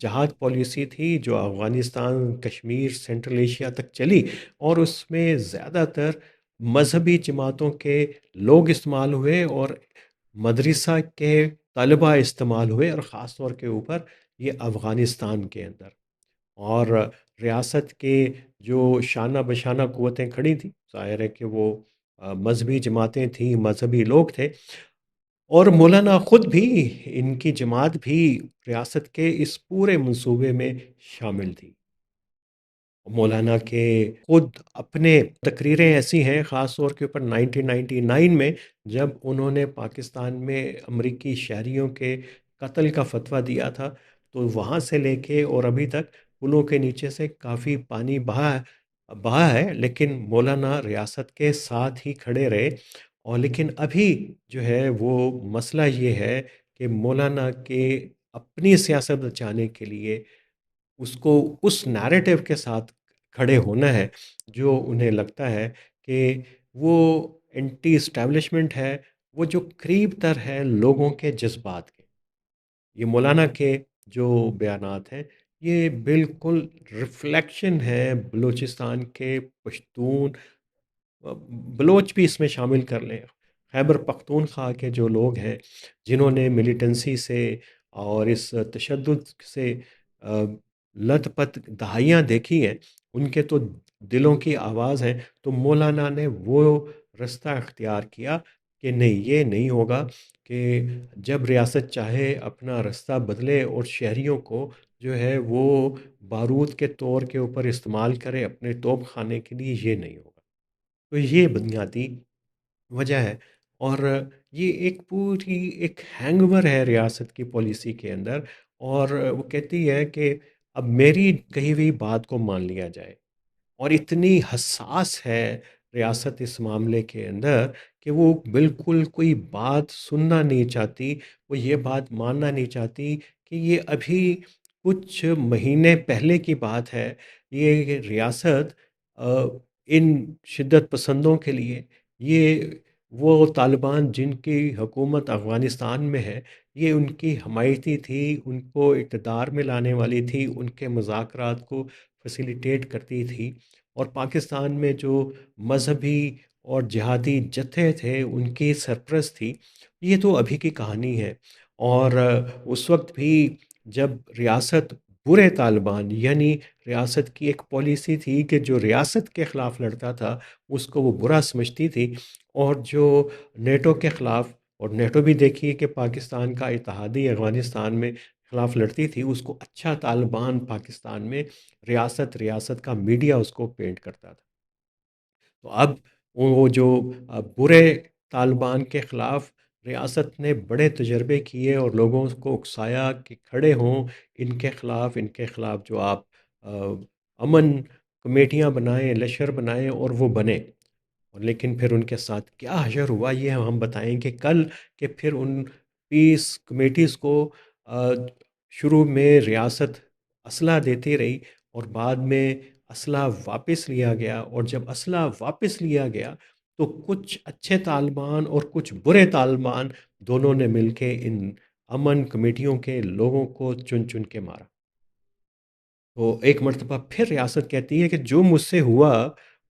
جہاد پالیسی تھی جو افغانستان، کشمیر، سینٹرل ایشیا تک چلی، اور اس میں زیادہ تر مذہبی جماعتوں کے لوگ استعمال ہوئے، اور مدرسہ کے طلبہ استعمال ہوئے، اور خاص طور کے اوپر یہ افغانستان کے اندر، اور ریاست کے جو شانہ بشانہ قوتیں کھڑی تھیں، ظاہر ہے کہ وہ مذہبی جماعتیں تھیں، مذہبی لوگ تھے، اور مولانا خود بھی، ان کی جماعت بھی ریاست کے اس پورے منصوبے میں شامل تھی۔ مولانا کے خود اپنے تقریریں ایسی ہیں، خاص طور کے اوپر 1999 میں جب انہوں نے پاکستان میں امریکی شہریوں کے قتل کا فتویٰ دیا تھا، تو وہاں سے لے کے اور ابھی تک پلوں کے نیچے سے کافی پانی بہا ہے، لیکن مولانا ریاست کے ساتھ ہی کھڑے رہے، اور لیکن ابھی جو ہے وہ مسئلہ یہ ہے کہ مولانا کے اپنی سیاست بچانے کے لیے اس کو اس نیریٹو کے ساتھ کھڑے ہونا ہے جو انہیں لگتا ہے کہ وہ اینٹی اسٹیبلشمنٹ ہے، وہ جو قریب تر ہے لوگوں کے جذبات کے۔ یہ مولانا کے جو بیانات ہیں، یہ بالکل ریفلیکشن ہے بلوچستان کے پشتون، بلوچ بھی اس میں شامل کر لیں، خیبر پختونخوا کے جو لوگ ہیں جنہوں نے ملیٹنسی سے اور اس تشدد سے آ، لت پت دہائیاں دیکھی ہیں، ان کے تو دلوں کی آواز ہے۔ تو مولانا نے وہ رستہ اختیار کیا کہ نہیں، یہ نہیں ہوگا کہ جب ریاست چاہے اپنا رستہ بدلے اور شہریوں کو جو ہے وہ بارود کے طور کے اوپر استعمال کرے اپنے توپ خانے کے لیے، یہ نہیں ہوگا۔ تو یہ بنیادی وجہ ہے، اور یہ ایک پوری ایک ہینگ اوور ہے ریاست کی پالیسی کے اندر، اور وہ کہتی ہے کہ اب میری کہی ہوئی بات کو مان لیا جائے، اور اتنی حساس ہے ریاست اس معاملے کے اندر کہ وہ بالکل کوئی بات سننا نہیں چاہتی، وہ یہ بات ماننا نہیں چاہتی کہ یہ ابھی کچھ مہینے پہلے کی بات ہے۔ یہ ریاست آ، ان شدت پسندوں کے لیے، یہ وہ طالبان جن کی حکومت افغانستان میں ہے، یہ ان کی حمایتی تھی، ان کو اقتدار میں لانے والی تھی، ان کے مذاکرات کو فیسیلیٹیٹ کرتی تھی، اور پاکستان میں جو مذہبی اور جہادی جتھے تھے ان کی سرپرست تھی۔ یہ تو ابھی کی کہانی ہے، اور اس وقت بھی جب ریاست برے طالبان، یعنی ریاست کی ایک پالیسی تھی کہ جو ریاست کے خلاف لڑتا تھا اس کو وہ برا سمجھتی تھی، اور جو نیٹو کے خلاف، اور نیٹو بھی دیکھیے کہ پاکستان کا اتحادی افغانستان میں خلاف لڑتی تھی، اس کو اچھا طالبان پاکستان میں ریاست ریاست کا میڈیا اس کو پینٹ کرتا تھا۔ تو اب وہ جو برے طالبان کے خلاف ریاست نے بڑے تجربے کیے اور لوگوں کو اکسایا کہ کھڑے ہوں ان کے خلاف جو آپ امن کمیٹیاں بنائیں، لشکر بنائیں، اور وہ بنے، اور لیکن پھر ان کے ساتھ کیا حشر ہوا یہ ہم بتائیں گے کل، کہ پھر ان پیس کمیٹیز کو آ، شروع میں ریاست اسلحہ دیتی رہی، اور بعد میں اسلحہ واپس لیا گیا، اور جب اسلحہ واپس لیا گیا تو کچھ اچھے طالبان اور کچھ برے طالبان دونوں نے مل کے ان امن کمیٹیوں کے لوگوں کو چن چن کے مارا۔ تو ایک مرتبہ پھر ریاست کہتی ہے کہ جو مجھ سے ہوا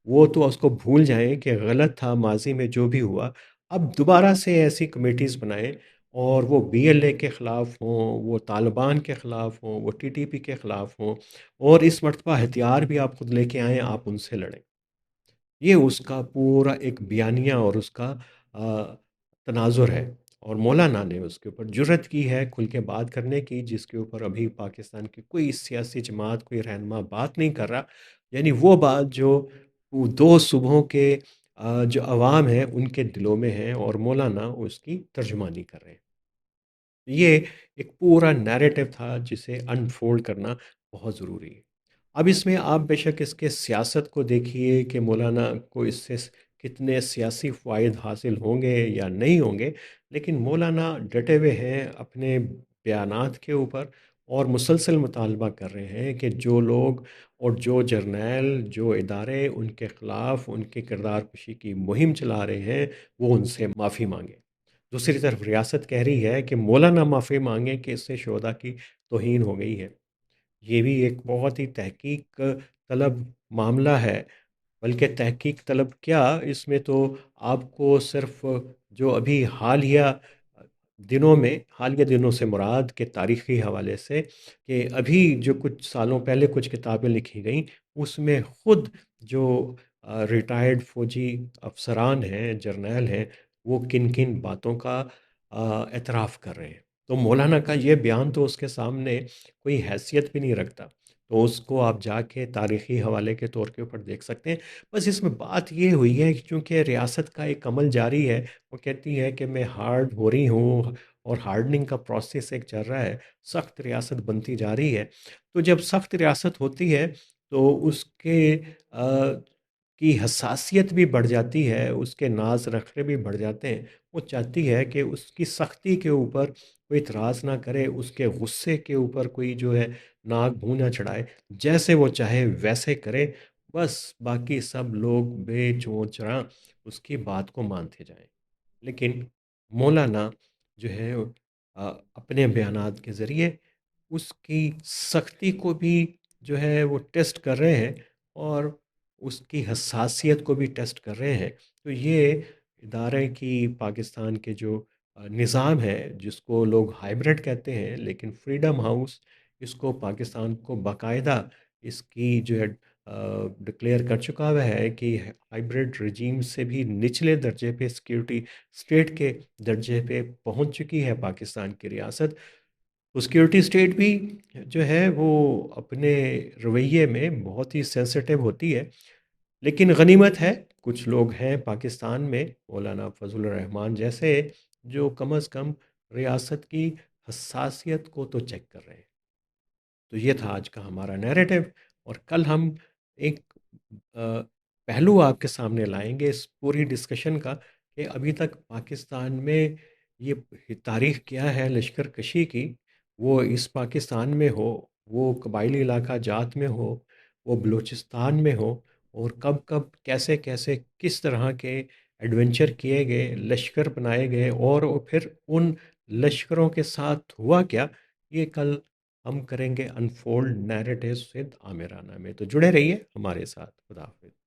وہ تو اس کو بھول جائیں کہ غلط تھا ماضی میں جو بھی ہوا، اب دوبارہ سے ایسی کمیٹیز بنائیں، اور وہ بی ایل اے کے خلاف ہوں، وہ طالبان کے خلاف ہوں، وہ ٹی ٹی پی کے خلاف ہوں، اور اس مرتبہ ہتھیار بھی آپ خود لے کے آئیں، آپ ان سے لڑیں۔ یہ اس کا پورا ایک بیانیہ اور اس کا آ، تناظر ہے، اور مولانا نے اس کے اوپر جرت کی ہے کھل کے بات کرنے کی، جس کے اوپر ابھی پاکستان کی کوئی سیاسی جماعت، کوئی رہنما بات نہیں کر رہا، یعنی وہ بات جو وہ دو صوبوں کے جو عوام ہیں ان کے دلوں میں ہے، اور مولانا اس کی ترجمانی کر رہے ہیں۔ یہ ایک پورا نیریٹو تھا جسے انفولڈ کرنا بہت ضروری ہے۔ اب اس میں آپ بے شک اس کے سیاست کو دیکھیے کہ مولانا کو اس سے کتنے سیاسی فوائد حاصل ہوں گے یا نہیں ہوں گے، لیکن مولانا ڈٹے ہوئے ہیں اپنے بیانات کے اوپر، اور مسلسل مطالبہ کر رہے ہیں کہ جو لوگ اور جو جرنیل، جو ادارے ان کے خلاف ان کے کردار کشی کی مہم چلا رہے ہیں، وہ ان سے معافی مانگیں۔ دوسری طرف ریاست کہہ رہی ہے کہ مولانا معافی مانگیں کہ اس سے شہدا کی توہین ہو گئی ہے۔ یہ بھی ایک بہت ہی تحقیق طلب معاملہ ہے، بلکہ تحقیق طلب کیا، اس میں تو آپ کو صرف جو ابھی حالیہ دنوں سے مراد کہ تاریخی حوالے سے، کہ ابھی جو کچھ سالوں پہلے کچھ کتابیں لکھی گئیں، اس میں خود جو ریٹائرڈ فوجی افسران ہیں، جرنیل ہیں، وہ کن کن باتوں کا اعتراف کر رہے ہیں۔ تو مولانا کا یہ بیان تو اس کے سامنے کوئی حیثیت بھی نہیں رکھتا، تو اس کو آپ جا کے تاریخی حوالے کے طور کے اوپر دیکھ سکتے ہیں۔ بس اس میں بات یہ ہوئی ہے کہ چونکہ ریاست کا ایک عمل جاری ہے، وہ کہتی ہے کہ میں ہارڈ ہو رہی ہوں اور ہارڈننگ کا پروسیس ایک چل رہا ہے، سخت ریاست بنتی جا رہی ہے۔ تو جب سخت ریاست ہوتی ہے تو اس کے آ، کی حساسیت بھی بڑھ جاتی ہے، اس کے ناز رکھنے بھی بڑھ جاتے ہیں۔ وہ چاہتی ہے کہ اس کی سختی کے اوپر کوئی اعتراض نہ کرے، اس کے غصے کے اوپر کوئی جو ہے ناک منہ نہ چڑھائے، جیسے وہ چاہے ویسے کرے، بس باقی سب لوگ بے چون چراں اس کی بات کو مانتے جائیں۔ لیکن مولانا جو ہے اپنے بیانات کے ذریعے اس کی سختی کو بھی جو ہے وہ ٹیسٹ کر رہے ہیں، اور اس کی حساسیت کو بھی ٹیسٹ کر رہے ہیں۔ تو یہ ادارے کی پاکستان کے جو نظام ہے، جس کو لوگ ہائبرڈ کہتے ہیں، لیکن فریڈم ہاؤس اس کو پاکستان کو باقاعدہ اس کی جو ہے ڈکلیئر کر چکا ہوا ہے کہ ہائبرڈ رجیم سے بھی نچلے درجے پہ سیکیورٹی اسٹیٹ کے درجے پہ پہنچ چکی ہے پاکستان کی ریاست۔ تو سیکیورٹی اسٹیٹ بھی جو ہے وہ اپنے رویے میں بہت ہی سینسٹیو ہوتی ہے، لیکن غنیمت ہے کچھ لوگ ہیں پاکستان میں، مولانا فضل الرحمان جیسے، جو کم از کم ریاست کی حساسیت کو تو چیک کر رہے ہیں۔ تو یہ تھا آج کا ہمارا نیریٹو، اور کل ہم ایک آ، پہلو آپ کے سامنے لائیں گے اس پوری ڈسکشن کا، کہ ابھی تک پاکستان میں یہ تاریخ کیا ہے لشکر کشی کی، وہ اس پاکستان میں ہو، وہ قبائلی علاقہ جات میں ہو، وہ بلوچستان میں ہو، اور کب کب کیسے کیسے کس طرح کے ایڈونچر کیے گئے، لشکر بنائے گئے، اور وہ پھر ان لشکروں کے ساتھ ہوا کیا، یہ کل ہم کریں گے انفولڈ نیریٹیوز ود عامرانہ میں۔ تو جڑے رہیے ہمارے ساتھ، خدا حافظ۔